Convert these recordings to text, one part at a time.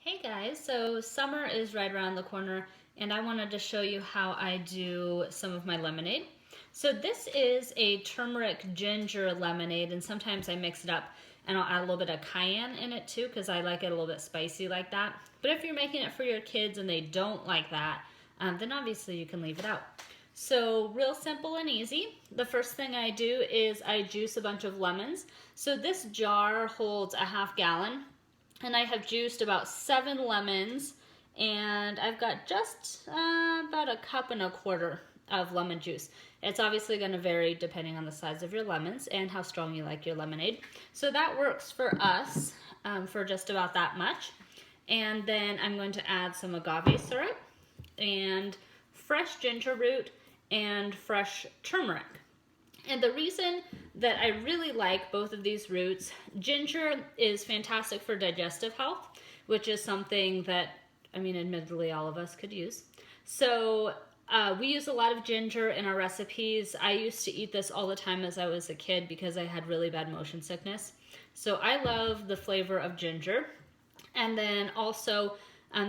Hey guys, so summer is right around the corner and I wanted to show you how I do some of my lemonade. So this is a turmeric ginger lemonade, and sometimes I mix it up and I'll add a little bit of cayenne in it too because I like it a little bit spicy like that. But if you're making it for your kids and they don't like that, then obviously you can leave it out. So real simple and easy. The first thing I do is I juice a bunch of lemons. So this jar holds a half gallon. And I have juiced about 7 lemons, and I've got just about 1.25 cups of lemon juice. It's obviously going to vary depending on the size of your lemons and how strong you like your lemonade. So that works for us for just about that much. And then I'm going to add some agave syrup and fresh ginger root and fresh turmeric. And the reason that I really like both of these roots, ginger is fantastic for digestive health, which is something that, admittedly all of us could use. So we use a lot of ginger in our recipes. I used to eat this all the time as I was a kid because I had really bad motion sickness. So I love the flavor of ginger. And then also,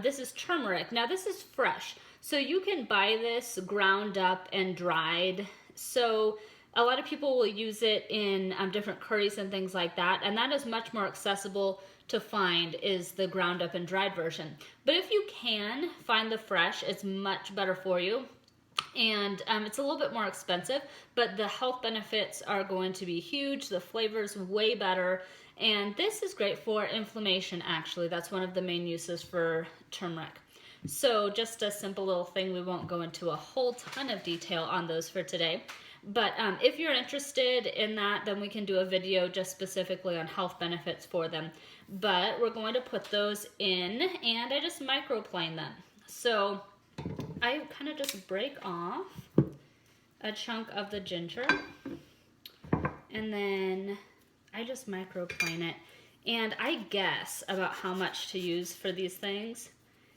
this is turmeric. Now this is fresh. So you can buy this ground up and dried. So a lot of people will use it in different curries and things like that, and that is much more accessible to find, is the ground up and dried version. But if you can find the fresh, it's much better for you. And it's a little bit more expensive, but the health benefits are going to be huge. The flavor's way better. And this is great for inflammation, actually. That's one of the main uses for turmeric. So just a simple little thing. We won't go into a whole ton of detail on those for today. But if you're interested in that, then we can do a video just specifically on health benefits for them. But we're going to put those in, and I just microplane them. So I kind of just break off a chunk of the ginger, and then I just microplane it. And I guess about how much to use for these things.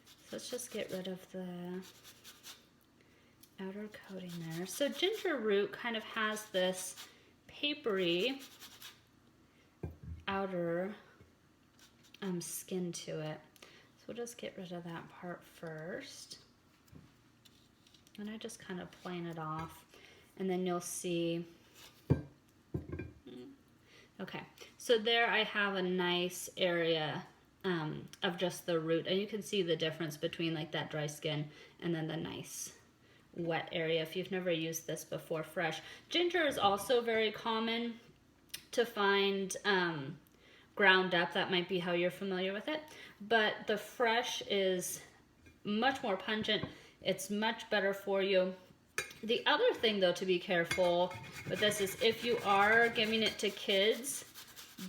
So let's just get rid of the outer coating there. So ginger root kind of has this papery outer skin to it. So we'll just get rid of that part first. And I just kind of plane it off. And then you'll see. Okay, so there I have a nice area of just the root. And you can see the difference between like that dry skin and then the nice wet area if you've never used this before fresh. Ginger is also very common to find ground up. That might be how you're familiar with it. But the fresh is much more pungent. It's much better for you. The other thing though to be careful with this is if you are giving it to kids,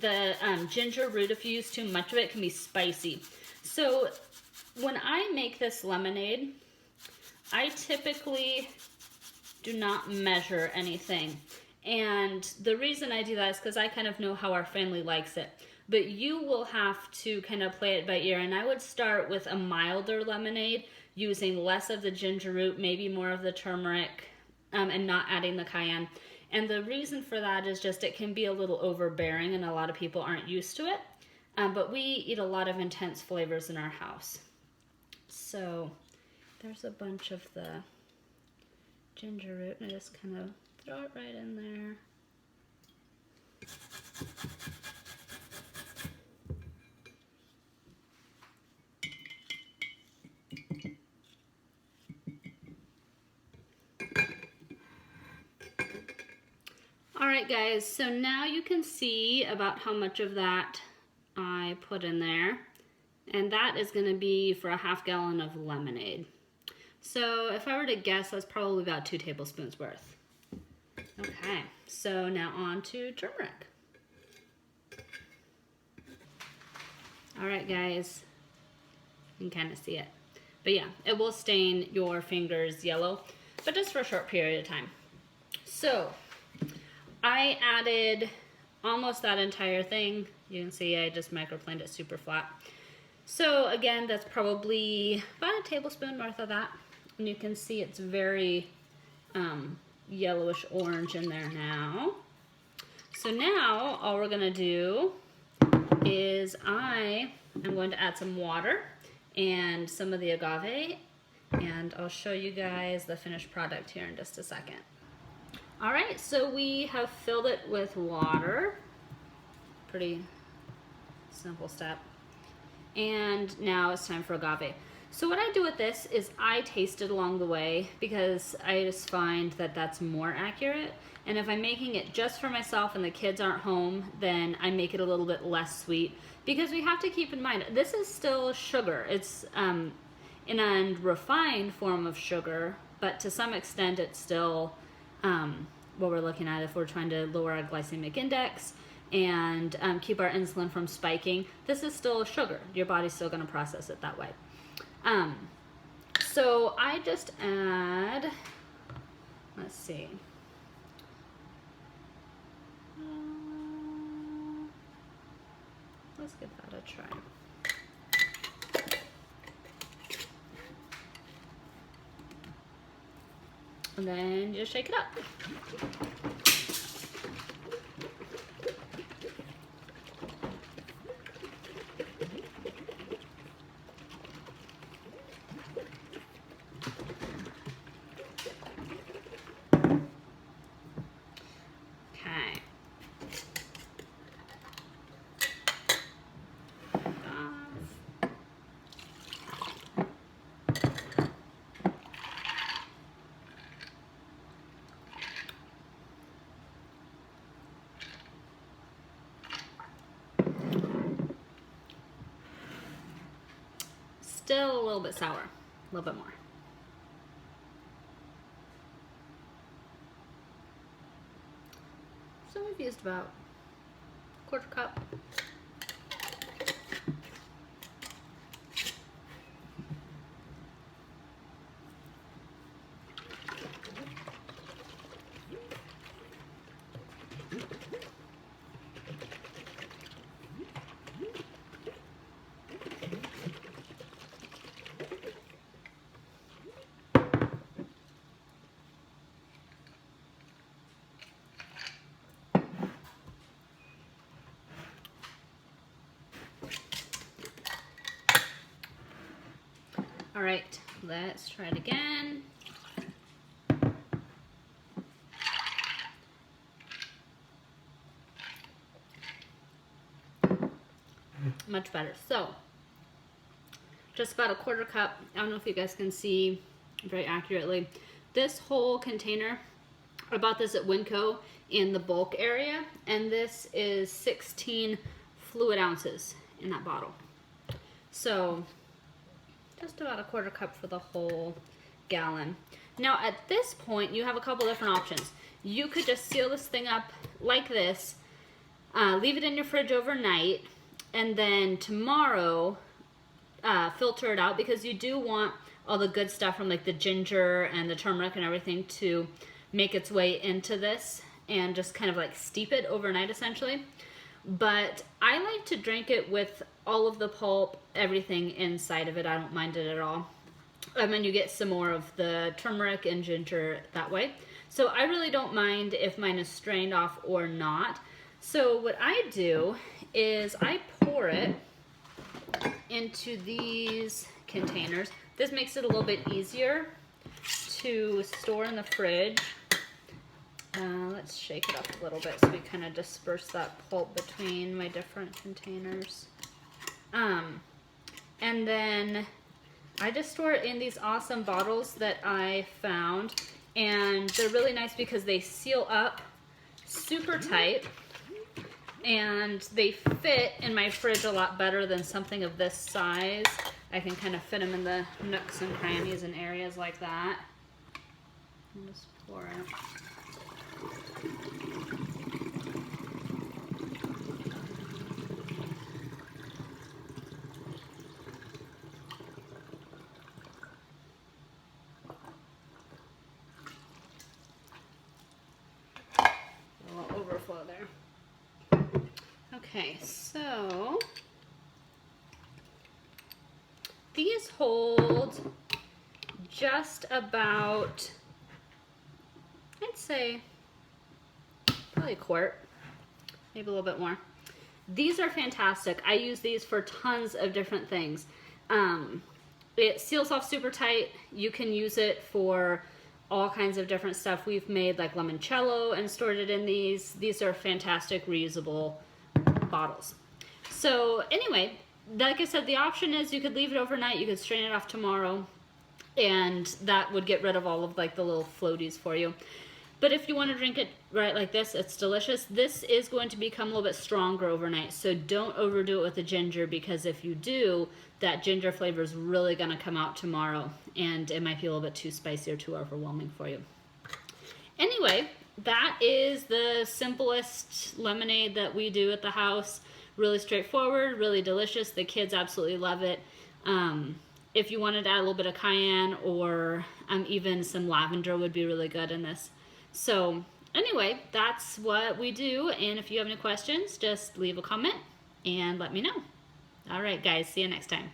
the ginger root, if you use too much of it, can be spicy. So when I make this lemonade, I typically do not measure anything. And the reason I do that is because I kind of know how our family likes it. But you will have to kind of play it by ear. And I would start with a milder lemonade, using less of the ginger root, maybe more of the turmeric, and not adding the cayenne. And the reason for that is just it can be a little overbearing and a lot of people aren't used to it. But we eat a lot of intense flavors in our house. So there's a bunch of the ginger root, and I just kind of throw it right in there. All right, guys, so now you can see about how much of that I put in there, and that is going to be for a half gallon of lemonade. So if I were to guess, that's probably about 2 tablespoons worth. Okay, so now on to turmeric. All right, guys, you can kind of see it. But yeah, it will stain your fingers yellow, but just for a short period of time. So I added almost that entire thing. You can see I just microplaned it super flat. So again, that's probably about a tablespoon worth of that. And you can see it's very yellowish orange in there now. So now all we're gonna do is I am going to add some water. and some of the agave, and I'll show you guys the finished product here in just a second. All right, so we have filled it with water. Pretty simple step. And now it's time for agave. So what I do with this is I taste it along the way because I just find that that's more accurate. And if I'm making it just for myself and the kids aren't home, then I make it a little bit less sweet, because we have to keep in mind this is still sugar. It's in a refined form of sugar, but to some extent it's still what we're looking at if we're trying to lower our glycemic index and keep our insulin from spiking. This is still sugar. Your body's still going to process it that way. So I just add, let's see, let's give that a try. And then just shake it up. Okay. Still a little bit sour, a little bit more. So we've used about a quarter cup. All right, let's try it again. Much better. So, just about a quarter cup. I don't know if you guys can see very accurately. This whole container, I bought this at Winco in the bulk area, and this is 16 fluid ounces in that bottle. So, just about a quarter cup for the whole gallon. Now at this point you have a couple different options. You could just seal this thing up like this, leave it in your fridge overnight, and then tomorrow filter it out, because you do want all the good stuff from like the ginger and the turmeric and everything to make its way into this and just kind of like steep it overnight essentially. But I like to drink it with all of the pulp, everything inside of it. I don't mind it at all. And then you get some more of the turmeric and ginger that way. So I really don't mind if mine is strained off or not. So what I do is I pour it into these containers. This makes it a little bit easier to store in the fridge. Let's shake it up a little bit so we kind of disperse that pulp between my different containers. And then I just store it in these awesome bottles that I found, and they're really nice because they seal up super tight and they fit in my fridge a lot better than something of this size. I can kind of fit them in the nooks and crannies and areas like that. And just pour it. Overflow there. Okay, so these hold just about, I'd say, probably a quart, maybe a little bit more. These are fantastic. I use these for tons of different things. It seals off super tight. You can use it for all kinds of different stuff. We've made like limoncello and stored it in these. These are fantastic reusable bottles. So anyway, like I said, the option is you could leave it overnight. You could strain it off tomorrow, and that would get rid of all of like the little floaties for you. But if you want to drink it right like this, it's delicious. This is going to become a little bit stronger overnight, so don't overdo it with the ginger, because if you do, that ginger flavor is really going to come out tomorrow, and it might be a little bit too spicy or too overwhelming for you. Anyway, that is the simplest lemonade that we do at the house. Really straightforward, really delicious. The kids absolutely love it. If you wanted to add a little bit of cayenne or even some lavender would be really good in this. So anyway, that's what we do, and if you have any questions, just leave a comment and let me know. All right, guys, see you next time.